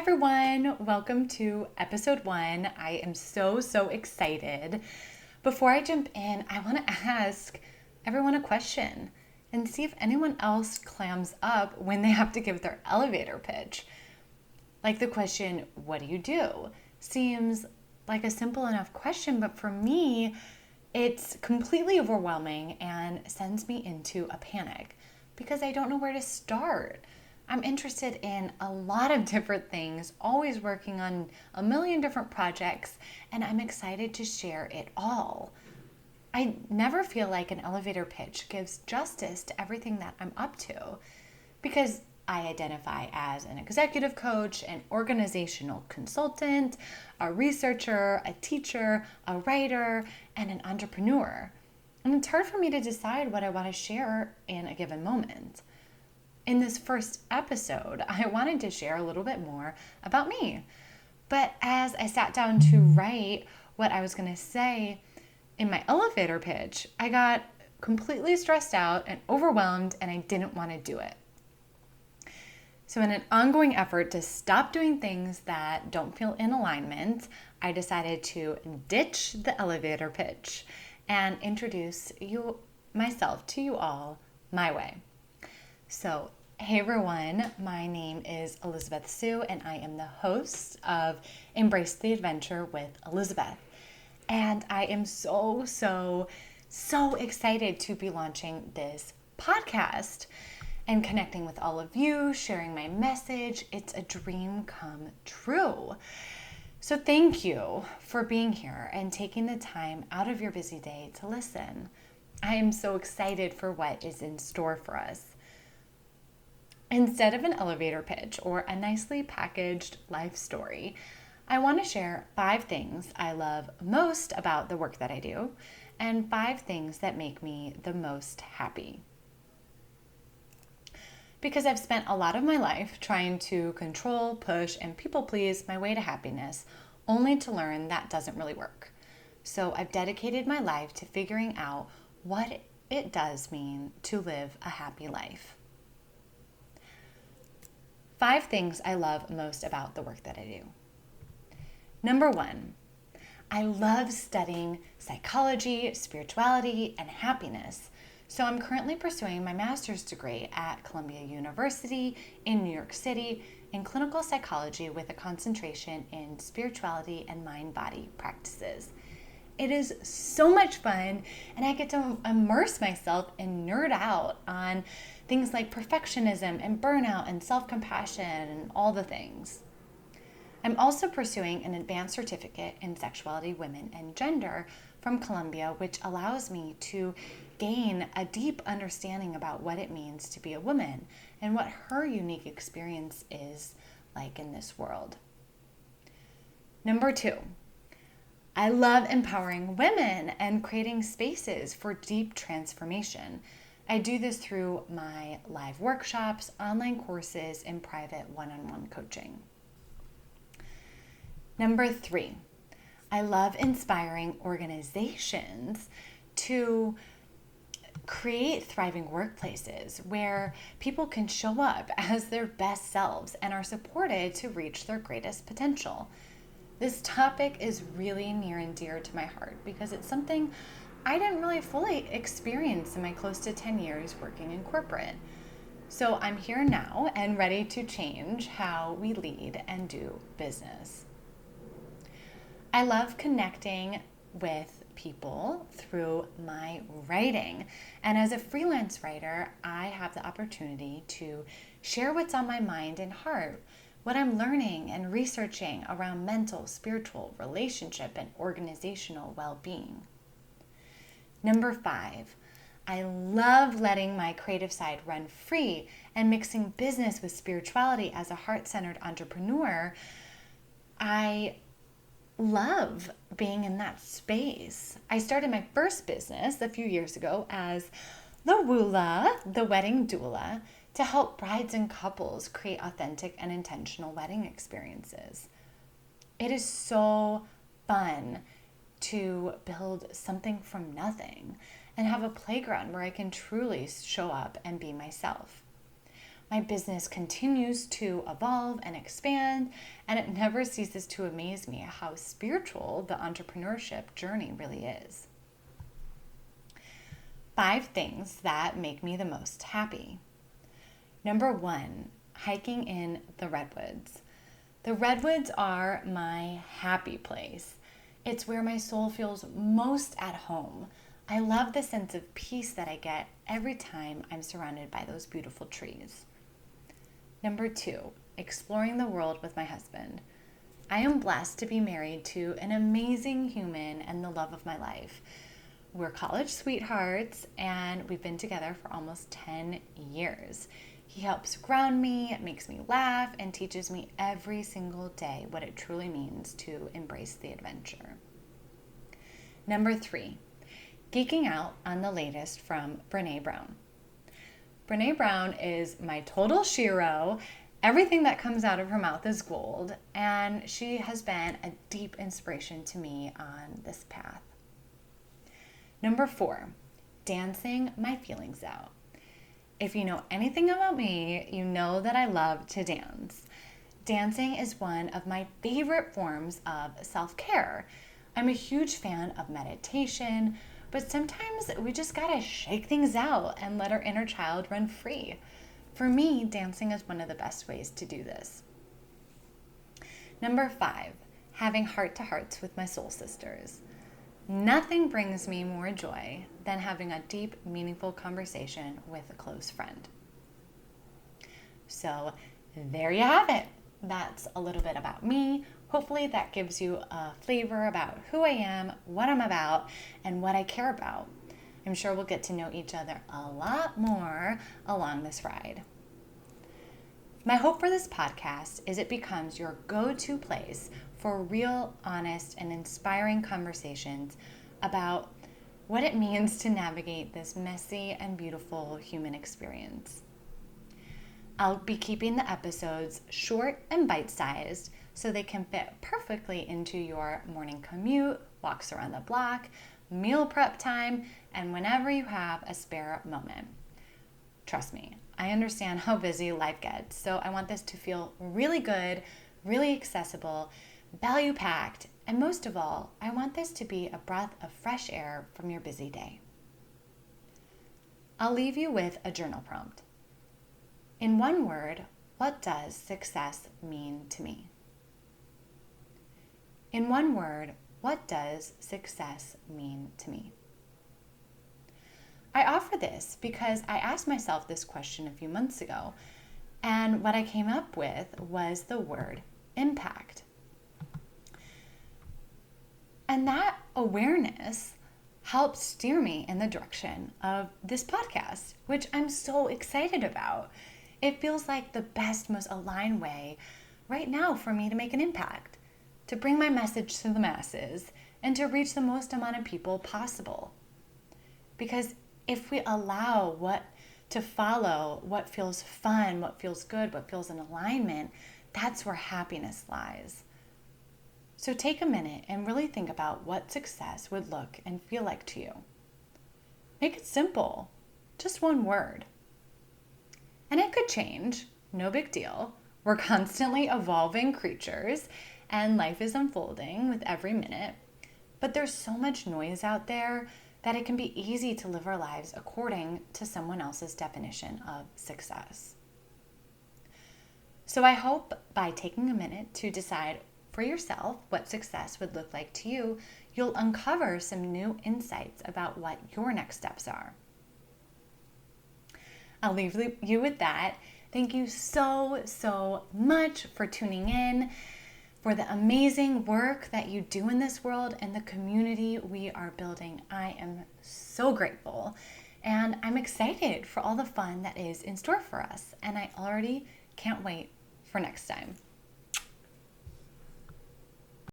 everyone, welcome to episode 1. I am so excited. Before I jump in, I want to ask everyone a question and see if anyone else clams up when they have to give their elevator pitch. Like the question, what do you do? Seems like a simple enough question, but for me, it's completely overwhelming and sends me into a panic because I don't know where to start. I'm interested in a lot of different things, always working on a million different projects, and I'm excited to share it all. I never feel like an elevator pitch gives justice to everything that I'm up to because I identify as an executive coach, an organizational consultant, a researcher, a teacher, a writer, and an entrepreneur. And it's hard for me to decide what I want to share in a given moment. In this first episode, I wanted to share a little bit more about me. But as I sat down to write what I was going to say in my elevator pitch, I got completely stressed out and overwhelmed, and I didn't want to do it. So in an ongoing effort to stop doing things that don't feel in alignment, I decided to ditch the elevator pitch and introduce myself to you all my way. So, hey everyone, my name is Elizabeth Sue, and I am the host of Embrace the Adventure with Elizabeth. And I am so excited to be launching this podcast and connecting with all of you, sharing my message. It's a dream come true. So thank you for being here and taking the time out of your busy day to listen. I am so excited for what is in store for us. Instead of an elevator pitch or a nicely packaged life story, I want to share 5 things I love most about the work that I do and 5 things that make me the most happy. Because I've spent a lot of my life trying to control, push, and people please my way to happiness, only to learn that doesn't really work. So I've dedicated my life to figuring out what it does mean to live a happy life. 5 things I love most about the work that I do. Number 1, I love studying psychology, spirituality, and happiness. So I'm currently pursuing my master's degree at Columbia University in New York City in clinical psychology with a concentration in spirituality and mind-body practices. It is so much fun, and I get to immerse myself and nerd out on things like perfectionism and burnout and self-compassion and all the things. I'm also pursuing an advanced certificate in sexuality, women, and gender from Columbia, which allows me to gain a deep understanding about what it means to be a woman and what her unique experience is like in this world. Number 2, I love empowering women and creating spaces for deep transformation. I do this through my live workshops, online courses, and private one-on-one coaching. Number 3, I love inspiring organizations to create thriving workplaces where people can show up as their best selves and are supported to reach their greatest potential. This topic is really near and dear to my heart because it's something I didn't really fully experience in my close to 10 years working in corporate. So I'm here now and ready to change how we lead and do business. I love connecting with people through my writing. And as a freelance writer, I have the opportunity to share what's on my mind and heart, what I'm learning and researching around mental, spiritual, relationship, and organizational well-being. Number 5, I love letting my creative side run free and mixing business with spirituality as a heart-centered entrepreneur. I love being in that space. I started my first business a few years ago as the Woola, the wedding doula, to help brides and couples create authentic and intentional wedding experiences. It is so fun to build something from nothing and have a playground where I can truly show up and be myself. My business continues to evolve and expand, and it never ceases to amaze me how spiritual the entrepreneurship journey really is. 5 things that make me the most happy. Number 1, hiking in the redwoods. The redwoods are my happy place. It's where my soul feels most at home. I love the sense of peace that I get every time I'm surrounded by those beautiful trees. Number 2, exploring the world with my husband. I am blessed to be married to an amazing human and the love of my life. We're college sweethearts, and we've been together for almost 10 years. He helps ground me, makes me laugh, and teaches me every single day what it truly means to embrace the adventure. Number 3, geeking out on the latest from Brené Brown. Brené Brown is my total shero. Everything that comes out of her mouth is gold, and she has been a deep inspiration to me on this path. Number 4, dancing my feelings out. If you know anything about me, you know that I love to dance. Dancing is one of my favorite forms of self-care. I'm a huge fan of meditation, but sometimes we just gotta shake things out and let our inner child run free. For me, dancing is one of the best ways to do this. Number 5, having heart-to-hearts with my soul sisters. Nothing brings me more joy than having a deep, meaningful conversation with a close friend. So there you have it. That's a little bit about me. Hopefully that gives you a flavor about who I am, what I'm about, and what I care about. I'm sure we'll get to know each other a lot more along this ride. My hope for this podcast is it becomes your go-to place for real, honest, and inspiring conversations about what it means to navigate this messy and beautiful human experience. I'll be keeping the episodes short and bite-sized so they can fit perfectly into your morning commute, walks around the block, meal prep time, and whenever you have a spare moment. Trust me, I understand how busy life gets, so I want this to feel really good, really accessible, value-packed, and most of all, I want this to be a breath of fresh air from your busy day. I'll leave you with a journal prompt. In one word, what does success mean to me? In one word, what does success mean to me? I offer this because I asked myself this question a few months ago, and what I came up with was the word impact. And that awareness helped steer me in the direction of this podcast, which I'm so excited about. It feels like the best, most aligned way right now for me to make an impact, to bring my message to the masses, and to reach the most amount of people possible. Because if we allow to follow what feels fun, what feels good, what feels in alignment, that's where happiness lies. So take a minute and really think about what success would look and feel like to you. Make it simple, just one word. And it could change, no big deal. We're constantly evolving creatures and life is unfolding with every minute. But there's so much noise out there that it can be easy to live our lives according to someone else's definition of success. So I hope by taking a minute to decide for yourself what success would look like to you, you'll uncover some new insights about what your next steps are. I'll leave you with that. Thank you so much for tuning in, for the amazing work that you do in this world and the community we are building. I am so grateful, and I'm excited for all the fun that is in store for us, and I already can't wait for next time.